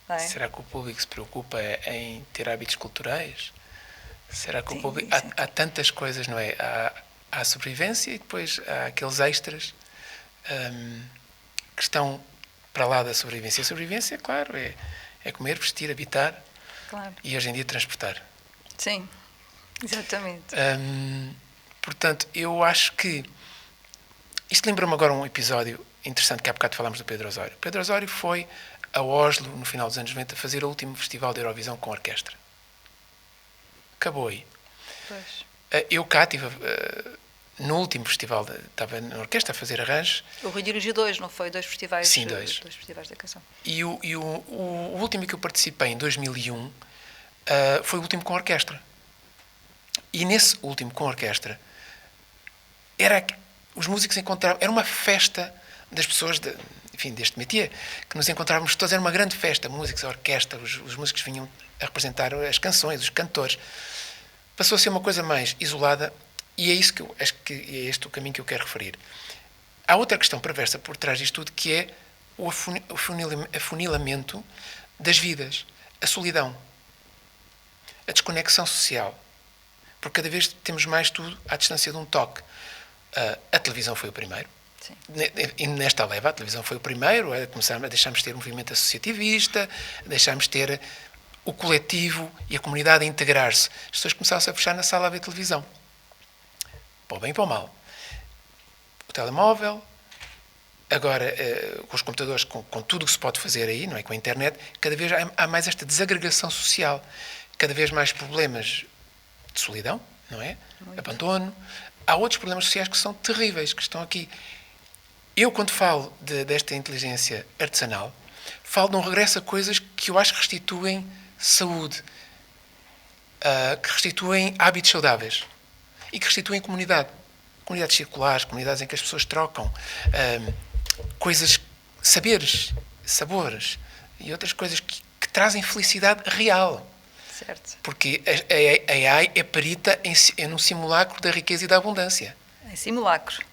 Speaker 1: Não é?
Speaker 2: Será que o público se preocupa em ter hábitos culturais? Será que o público... Há tantas coisas, não é? Há a sobrevivência e depois há aqueles extras que estão para lá da sobrevivência. A sobrevivência, claro, é comer, vestir, habitar,
Speaker 1: claro,
Speaker 2: e hoje em dia transportar.
Speaker 1: Sim, exatamente.
Speaker 2: Portanto, eu acho que... Isto lembra-me agora um episódio interessante que há bocado falámos do Pedro Osório. O Pedro Osório foi a Oslo, no final dos anos 90, fazer o último festival de Eurovisão com orquestra. Acabou aí.
Speaker 1: Pois.
Speaker 2: Eu cá estive no último festival, estava na orquestra a fazer arranjos.
Speaker 1: O Rui dirigiu 2, não foi? 2 festivais?
Speaker 2: Sim, 2.
Speaker 1: 2 festivais da canção.
Speaker 2: E o último que eu participei, em 2001, foi o último com orquestra. E nesse último com orquestra, os músicos encontravam... Era uma festa das pessoas, enfim, deste métier, que nos encontrávamos todos. Era uma grande festa, músicos, a orquestra, os músicos vinham a representar as canções, os cantores. Passou a ser uma coisa mais isolada, e é isso que eu acho que é este o caminho que eu quero referir. Há outra questão perversa por trás disto tudo, que é o afunilamento das vidas, a solidão, a desconexão social, porque cada vez temos mais tudo à distância de um toque. A televisão foi o primeiro.
Speaker 1: Sim.
Speaker 2: E nesta leva, a televisão foi o primeiro, deixámos de ter um movimento associativista, deixámos de ter o coletivo e a comunidade a integrar-se. As pessoas começaram-se a fechar na sala a ver televisão. Para o bem e para o mal. O telemóvel, Agora, com os computadores, com tudo o que se pode fazer aí, não é? Com a internet, cada vez há mais esta desagregação social, cada vez mais problemas de solidão, não é?
Speaker 1: Muito.
Speaker 2: Abandono. Há outros problemas sociais que são terríveis, que estão aqui. Eu, quando falo desta inteligência artesanal, falo de um regresso a coisas que eu acho que restituem saúde, que restituem hábitos saudáveis e que restituem comunidade. Comunidades circulares, comunidades em que as pessoas trocam coisas, saberes, sabores e outras coisas que trazem felicidade real.
Speaker 1: Certo.
Speaker 2: Porque a AI é perita num simulacro da riqueza e da abundância.
Speaker 1: Em simulacro.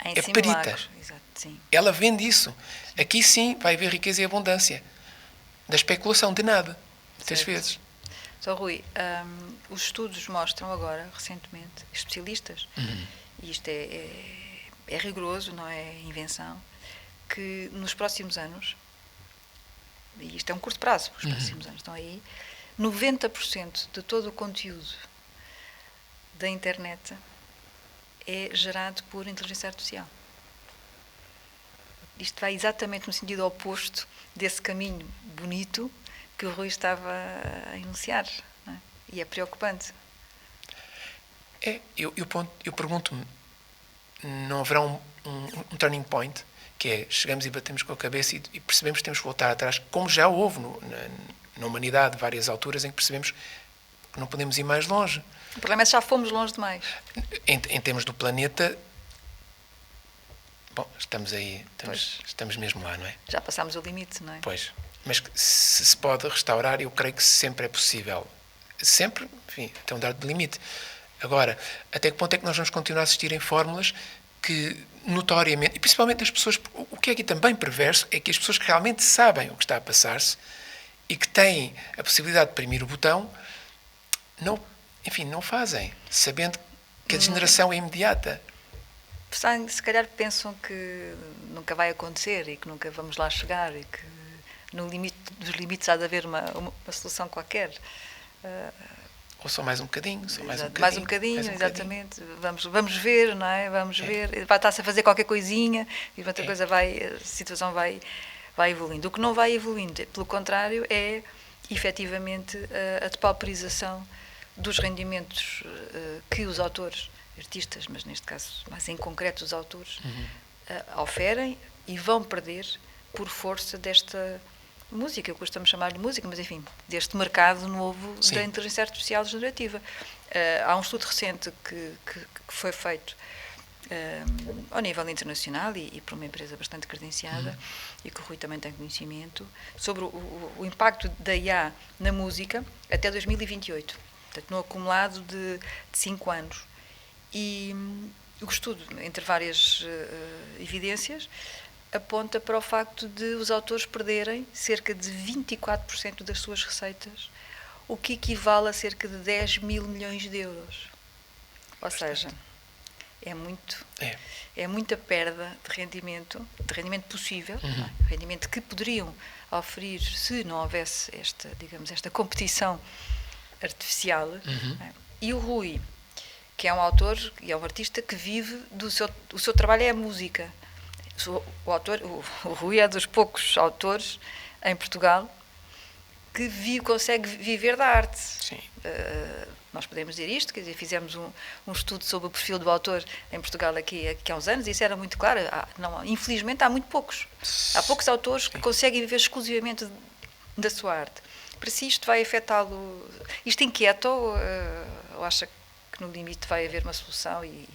Speaker 2: É perita.
Speaker 1: Exato, sim.
Speaker 2: Ela vende isso. Aqui sim vai haver riqueza e abundância. Da especulação, de nada. Muitas vezes.
Speaker 1: Só Rui, os estudos mostram agora, recentemente, especialistas, e isto é rigoroso, não é invenção, que nos próximos anos, e isto é um curto prazo, os próximos anos estão aí, 90% de todo o conteúdo da internet é gerado por inteligência artificial. Isto vai exatamente no sentido oposto desse caminho bonito que o Rui estava a enunciar, não é? E é preocupante.
Speaker 2: Eu pergunto-me, não haverá um turning point, que é, chegamos e batemos com a cabeça e percebemos que temos que voltar atrás, como já houve na humanidade várias alturas em que percebemos que não podemos ir mais longe.
Speaker 1: O problema é que já fomos longe demais.
Speaker 2: Em termos do planeta, bom, estamos aí, estamos mesmo lá, não é?
Speaker 1: Já passámos o limite, não é?
Speaker 2: Pois, mas se se pode restaurar, eu creio que sempre é possível. Sempre, enfim, até um dado limite. Agora, até que ponto é que nós vamos continuar a assistir em fórmulas que, notoriamente, e principalmente as pessoas, o que é aqui também perverso é que as pessoas que realmente sabem o que está a passar-se e que têm a possibilidade de imprimir o botão, não fazem, sabendo que a degeneração é imediata.
Speaker 1: Se calhar pensam que nunca vai acontecer e que nunca vamos lá chegar e que no limite dos limites há de haver uma solução qualquer.
Speaker 2: Ou só mais um bocadinho, só mais um bocadinho.
Speaker 1: Mais um bocadinho, exatamente. Vamos ver, não é? Vamos ver. Vai estar-se a fazer qualquer coisinha e outra coisa a situação vai evoluindo. O que não vai evoluindo, pelo contrário, é efetivamente a depauperização dos rendimentos que os autores, artistas, mas neste caso, mais em concreto os autores, oferem e vão perder por força desta música, eu costumo chamar-lhe música, mas enfim, deste mercado novo da inteligência artificial generativa. Há um estudo recente que foi feito ao nível internacional e por uma empresa bastante credenciada e que o Rui também tem conhecimento, sobre o impacto da IA na música até 2028, portanto, no acumulado de 5 anos. E o estudo, entre várias evidências, aponta para o facto de os autores perderem cerca de 24% das suas receitas, o que equivale a cerca de 10 mil milhões de euros. Ou seja, é muita perda de rendimento possível, rendimento que poderiam oferir se não houvesse esta competição artificial. E o Rui, que é um autor e é um artista que vive o seu trabalho é a música. O Rui é dos poucos autores em Portugal que consegue viver da arte.
Speaker 2: Sim.
Speaker 1: Nós podemos dizer isto, quer dizer, fizemos um estudo sobre o perfil do autor em Portugal aqui há uns anos e isso era muito claro. Infelizmente há muito poucos. Há poucos autores que conseguem viver exclusivamente da sua arte. Para si isto vai afetá-lo? Isto inquieta ou acha que no limite vai haver uma solução e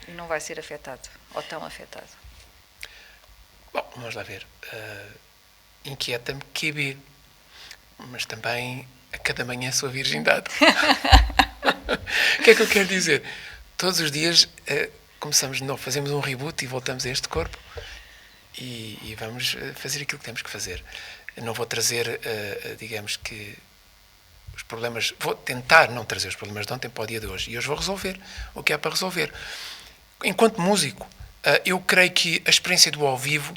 Speaker 1: não vai ser afetado, ou tão afetado?
Speaker 2: Bom, vamos lá ver. Inquieta-me QB, mas também a cada manhã a sua virgindade. O que é que eu quero dizer? Todos os dias começamos de novo, fazemos um reboot e voltamos a este corpo e vamos fazer aquilo que temos que fazer. Eu não vou trazer, digamos que, os problemas, vou tentar não trazer os problemas de ontem para o dia de hoje e hoje vou resolver o que há para resolver. Enquanto músico, eu creio que a experiência do ao vivo,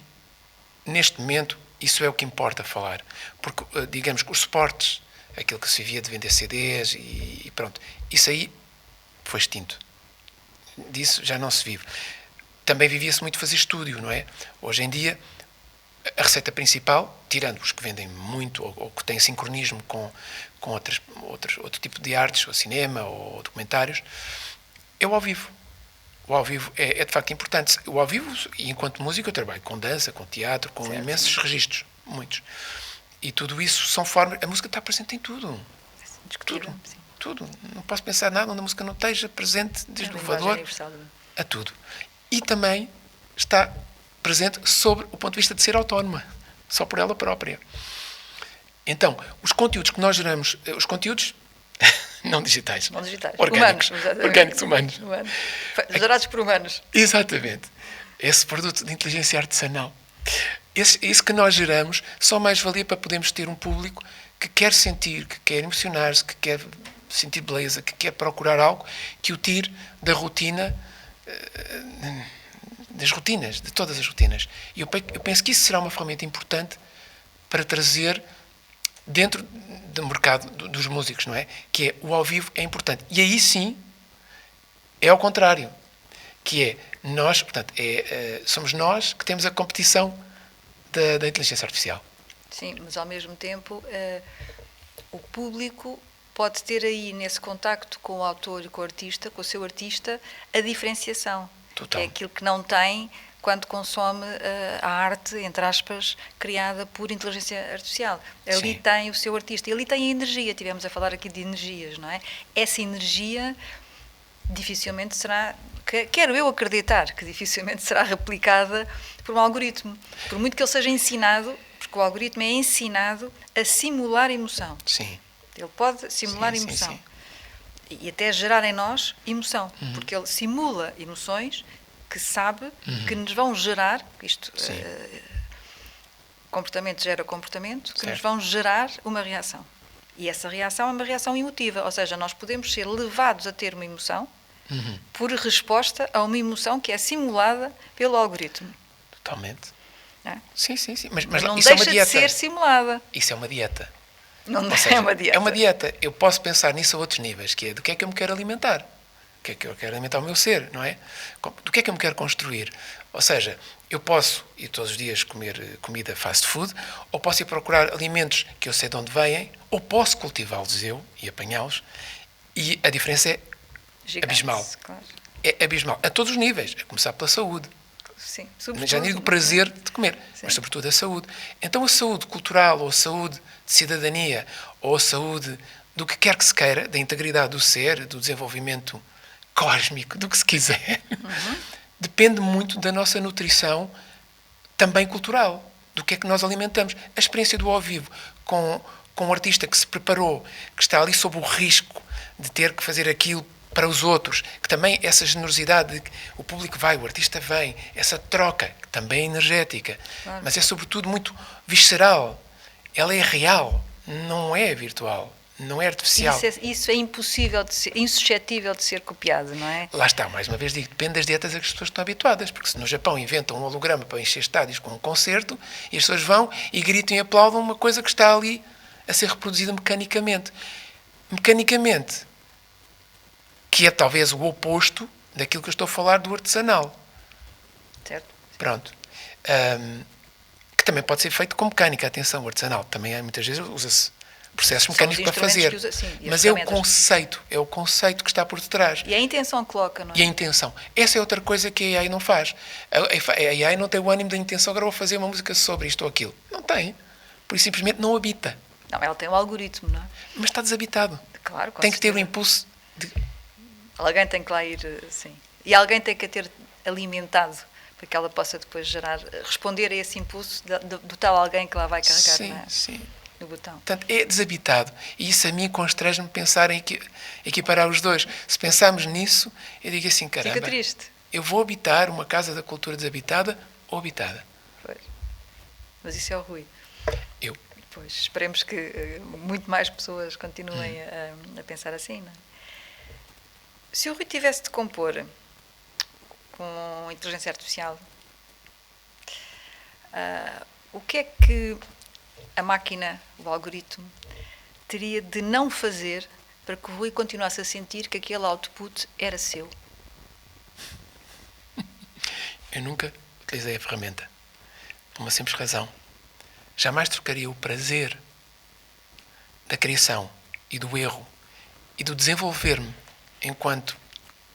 Speaker 2: neste momento, isso é o que importa falar. Porque, digamos que os suportes, aquilo que se via de vender CDs e pronto, isso aí foi extinto. Disso já não se vive. também vivia-se muito fazer estúdio, não é? Hoje em dia, a receita principal, tirando os que vendem muito ou que têm sincronismo com outro tipo de artes, ou cinema, ou documentários, é o ao vivo. O ao vivo é de facto importante. O ao vivo, e enquanto músico, eu trabalho com dança, com teatro, com
Speaker 1: certo,
Speaker 2: imensos registros, muitos. E tudo isso são formas... A música está presente em tudo.
Speaker 1: Discutível,
Speaker 2: Tudo.
Speaker 1: sim.
Speaker 2: Tudo. Não posso pensar nada onde a música não esteja presente, desde o elevador a tudo. E também está presente sobre o ponto de vista de ser autónoma, só por ela própria. Então, os conteúdos que nós geramos, os conteúdos não digitais, orgânicos, humanos.
Speaker 1: Gerados por humanos.
Speaker 2: Exatamente. Esse produto de inteligência artesanal. Isso que nós geramos só mais valia para podermos ter um público que quer sentir, que quer emocionar-se, que quer sentir beleza, que quer procurar algo que o tire da rotina, das rotinas, de todas as rotinas. E eu penso que isso será uma ferramenta importante para trazer dentro do mercado dos músicos, não é? Que é o ao vivo é importante. E aí sim é ao contrário, que é nós, portanto, somos nós que temos a competição da inteligência artificial.
Speaker 1: Sim, mas ao mesmo tempo o público pode ter aí nesse contacto com o autor e com o artista, com o seu artista, a diferenciação.
Speaker 2: Total.
Speaker 1: É aquilo que não tem quando consome a arte, entre aspas, criada por inteligência artificial. Ali tem o seu artista, e ali tem a energia. Tivemos a falar aqui de energias, não é? Essa energia dificilmente será, quero eu acreditar, que dificilmente será replicada por um algoritmo. Por muito que ele seja ensinado, porque o algoritmo é ensinado a simular emoção.
Speaker 2: Sim.
Speaker 1: Ele pode simular emoção. Sim. E até gerar em nós emoção, porque ele simula emoções que sabe que nos vão gerar, isto, comportamento gera comportamento, que nos vão gerar uma reação. E essa reação é uma reação emotiva, ou seja, nós podemos ser levados a ter uma emoção por resposta a uma emoção que é simulada pelo algoritmo.
Speaker 2: Totalmente.
Speaker 1: Não é?
Speaker 2: Sim. Mas
Speaker 1: não
Speaker 2: isso
Speaker 1: deixa
Speaker 2: é uma dieta.
Speaker 1: de ser simulada.
Speaker 2: Isso é uma dieta.
Speaker 1: Não
Speaker 2: seja,
Speaker 1: é uma dieta.
Speaker 2: É uma dieta. Eu posso pensar nisso a outros níveis, que é do que é que eu me quero alimentar. Do que é que eu quero alimentar o meu ser, não é? Do que é que eu me quero construir. Ou seja, eu posso ir todos os dias comer comida fast food, ou posso ir procurar alimentos que eu sei de onde vêm, ou posso cultivá-los eu e apanhá-los, e a diferença é
Speaker 1: gigante,
Speaker 2: abismal.
Speaker 1: Claro.
Speaker 2: É abismal. A todos os níveis. A começar pela saúde.
Speaker 1: Sim,
Speaker 2: Já digo o prazer de comer, mas sobretudo a saúde. Então a saúde cultural, ou a saúde de cidadania, ou a saúde do que quer que se queira, da integridade do ser, do desenvolvimento cósmico, do que se quiser, depende muito da nossa nutrição também cultural, do que é que nós alimentamos. A experiência do ao vivo com um artista que se preparou, que está ali sob o risco de ter que fazer aquilo para os outros, que também essa generosidade de que o público vai, o artista vem, essa troca, que também é energética, mas é sobretudo muito visceral. Ela é real, não é virtual, não é artificial.
Speaker 1: Isso é impossível, insuscetível de ser copiado, não é?
Speaker 2: Lá está, mais uma vez digo, depende das dietas a que as pessoas estão habituadas, porque se no Japão inventam um holograma para encher estádios com um concerto, e as pessoas vão e gritam e aplaudam uma coisa que está ali a ser reproduzida mecanicamente. Mecanicamente, que é talvez o oposto daquilo que eu estou a falar do artesanal.
Speaker 1: Certo.
Speaker 2: Pronto. Que também pode ser feito com mecânica. Atenção, o artesanal também muitas vezes usa-se processos mecânicos para fazer. Mas é o conceito que está por detrás.
Speaker 1: E a intenção que coloca, não é?
Speaker 2: E a intenção. Essa é outra coisa que a AI não faz. A AI não tem o ânimo da intenção, agora vou fazer uma música sobre isto ou aquilo. Não tem. Por isso simplesmente não habita.
Speaker 1: Não, ela tem um algoritmo, não é?
Speaker 2: Mas está desabitado.
Speaker 1: Claro,
Speaker 2: tem que ter o impulso de...
Speaker 1: Alguém tem que lá ir, sim. E alguém tem que a ter alimentado para que ela possa depois responder a esse impulso do tal alguém que lá vai carregar no botão.
Speaker 2: Portanto, é desabitado. E isso a mim constrange-me pensar em equiparar os dois. Se pensarmos nisso, eu digo assim, caramba,
Speaker 1: fica triste.
Speaker 2: Eu vou habitar uma casa da cultura desabitada ou habitada?
Speaker 1: Pois. Mas isso é o Rui.
Speaker 2: Eu.
Speaker 1: Pois, esperemos que muito mais pessoas continuem a pensar assim, não é? Se o Rui tivesse de compor com inteligência artificial, o que é que a máquina, o algoritmo, teria de não fazer para que o Rui continuasse a sentir que aquele output era seu?
Speaker 2: eu nunca utilizei a ferramenta. Por uma simples razão. Jamais trocaria o prazer da criação e do erro e do desenvolver-me enquanto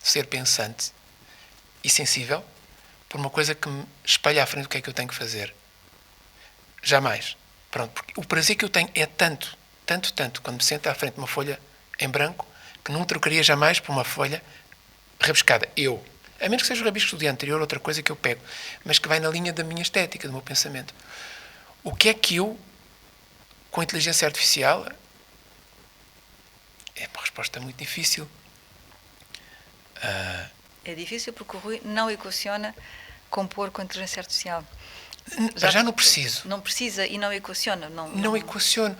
Speaker 2: ser pensante e sensível por uma coisa que me espalha à frente do que é que eu tenho que fazer. Jamais. Pronto, porque o prazer que eu tenho é tanto, quando me sento à frente de uma folha em branco, que não trocaria jamais por uma folha rabiscada. Eu. A menos que seja o rabisco do dia anterior, outra coisa que eu pego, mas que vai na linha da minha estética, do meu pensamento. O que é que eu, com a inteligência artificial, é uma resposta muito difícil.
Speaker 1: É difícil porque o Rui não equaciona compor com a inteligência artificial.
Speaker 2: Já não preciso.
Speaker 1: Não precisa e não equaciona.
Speaker 2: Não equaciono.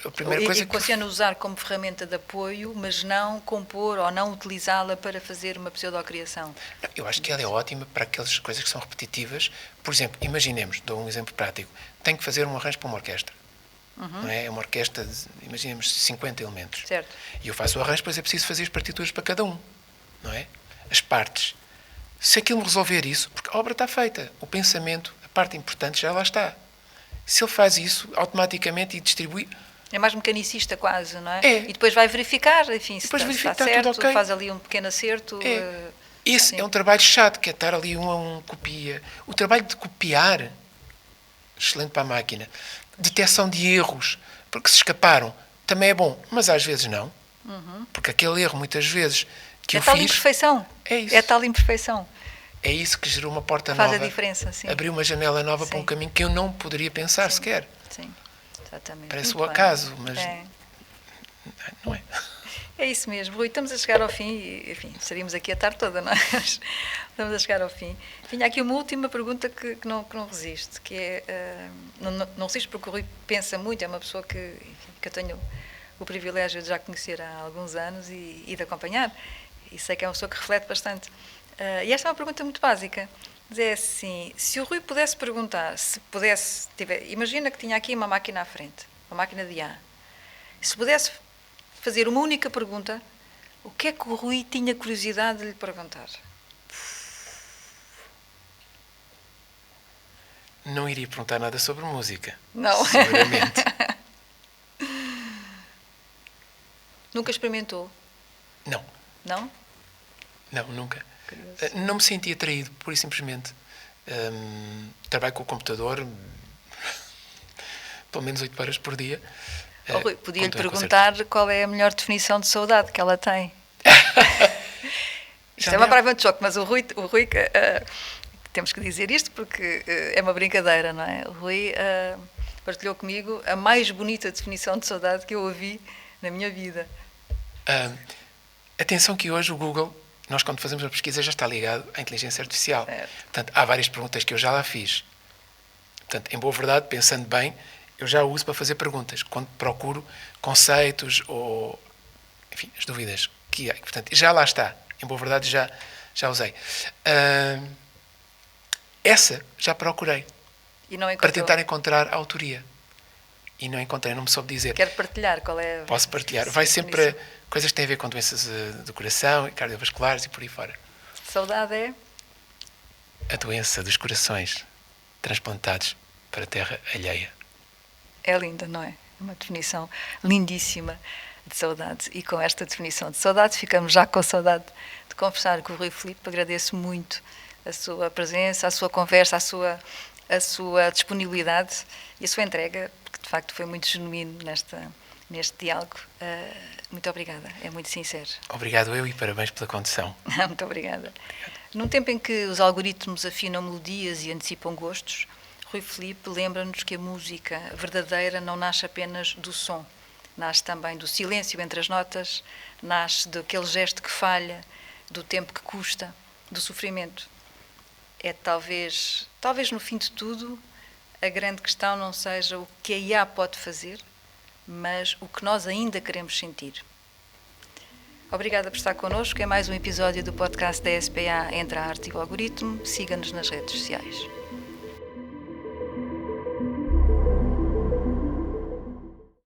Speaker 2: A primeira coisa
Speaker 1: equaciona usar como ferramenta de apoio, mas não compor ou não utilizá-la para fazer uma pseudocriação.
Speaker 2: Eu acho que ela é ótima para aquelas coisas que são repetitivas. Por exemplo, imaginemos, dou um exemplo prático, tenho que fazer um arranjo para uma orquestra. Não é? É uma orquestra de, imaginemos, 50 elementos.
Speaker 1: Certo.
Speaker 2: E eu faço o arranjo, depois é preciso fazer as partituras para cada um. Não é? As partes. Se aquilo resolver isso, porque a obra está feita, o pensamento, a parte importante já lá está. Se ele faz isso automaticamente e distribui...
Speaker 1: É mais mecanicista quase, não é?
Speaker 2: É.
Speaker 1: E depois vai verificar, enfim, se está certo,
Speaker 2: tudo okay.
Speaker 1: Faz ali um pequeno acerto.
Speaker 2: Esse
Speaker 1: sim.
Speaker 2: é um trabalho chato, que é estar ali um a um, copia. O trabalho de copiar, excelente para a máquina. Detecção de erros, porque se escaparam, também é bom, mas às vezes não. Porque aquele erro, muitas vezes, que eu fiz...
Speaker 1: É tal imperfeição.
Speaker 2: É isso.
Speaker 1: É tal imperfeição.
Speaker 2: É isso que gerou uma porta
Speaker 1: Faz
Speaker 2: nova.
Speaker 1: a diferença, sim.
Speaker 2: Abriu uma janela nova
Speaker 1: Sim.
Speaker 2: para um caminho que eu não poderia pensar sequer.
Speaker 1: Sim, exatamente.
Speaker 2: Parece
Speaker 1: muito
Speaker 2: o acaso, mas
Speaker 1: É.
Speaker 2: não é.
Speaker 1: É isso mesmo, Rui. Estamos a chegar ao fim e, enfim, estaríamos aqui a tarde toda, não é? Mas estamos a chegar ao fim. Tinha aqui uma última pergunta que não resiste, que é... não resiste porque o Rui pensa muito, é uma pessoa que, enfim, que eu tenho o privilégio de já conhecer há alguns anos e de acompanhar. E sei que é uma pessoa que reflete bastante. E esta é uma pergunta muito básica. É assim, se o Rui pudesse perguntar, se pudesse... imagina que tinha aqui uma máquina à frente, uma máquina de IA. Se pudesse fazer uma única pergunta, o que é que o Rui tinha curiosidade de lhe perguntar?
Speaker 2: Não iria perguntar nada sobre música.
Speaker 1: Não.
Speaker 2: Seguramente.
Speaker 1: Nunca experimentou?
Speaker 2: Não.
Speaker 1: Não?
Speaker 2: Não, nunca.
Speaker 1: Curioso.
Speaker 2: Não me senti atraído, pura e simplesmente. Trabalho com o computador pelo menos 8 horas por dia.
Speaker 1: Oh, Rui, podia-lhe perguntar qual é a melhor definição de saudade que ela tem. Isto é uma private joke, mas o Rui temos que dizer isto porque é uma brincadeira, não é? O Rui partilhou comigo a mais bonita definição de saudade que eu ouvi na minha vida.
Speaker 2: Atenção que hoje o Google, nós quando fazemos a pesquisa já está ligado à inteligência artificial.
Speaker 1: Certo.
Speaker 2: Portanto, há várias perguntas que eu já lá fiz. Portanto, em boa verdade, pensando bem, eu já o uso para fazer perguntas, quando procuro conceitos ou, enfim, as dúvidas que há. Portanto, já lá está. Em boa verdade, já usei. Essa já procurei.
Speaker 1: E não
Speaker 2: para tentar encontrar a autoria. E não encontrei, não me soube dizer.
Speaker 1: Quero partilhar, qual é?
Speaker 2: Posso partilhar. Vai sempre para coisas que têm a ver com doenças do coração, cardiovasculares e por aí fora.
Speaker 1: Saudade é?
Speaker 2: A doença dos corações transplantados para a terra alheia.
Speaker 1: É linda, não é? Uma definição lindíssima de saudade. E com esta definição de saudade, ficamos já com saudade de conversar com o Rui Filipe. Agradeço muito a sua presença, a sua conversa, a sua disponibilidade e a sua entrega, porque de facto foi muito genuíno neste diálogo. Muito obrigada, é muito sincero.
Speaker 2: Obrigado eu e parabéns pela condução.
Speaker 1: Muito obrigada. Num tempo em que os algoritmos afinam melodias e antecipam gostos, Rui Filipe lembra-nos que a música verdadeira não nasce apenas do som, nasce também do silêncio entre as notas, nasce daquele gesto que falha, do tempo que custa, do sofrimento. É talvez no fim de tudo, a grande questão não seja o que a IA pode fazer, mas o que nós ainda queremos sentir. Obrigada por estar connosco. É mais um episódio do podcast da SPA Entre a Arte e o Algoritmo. Siga-nos nas redes sociais.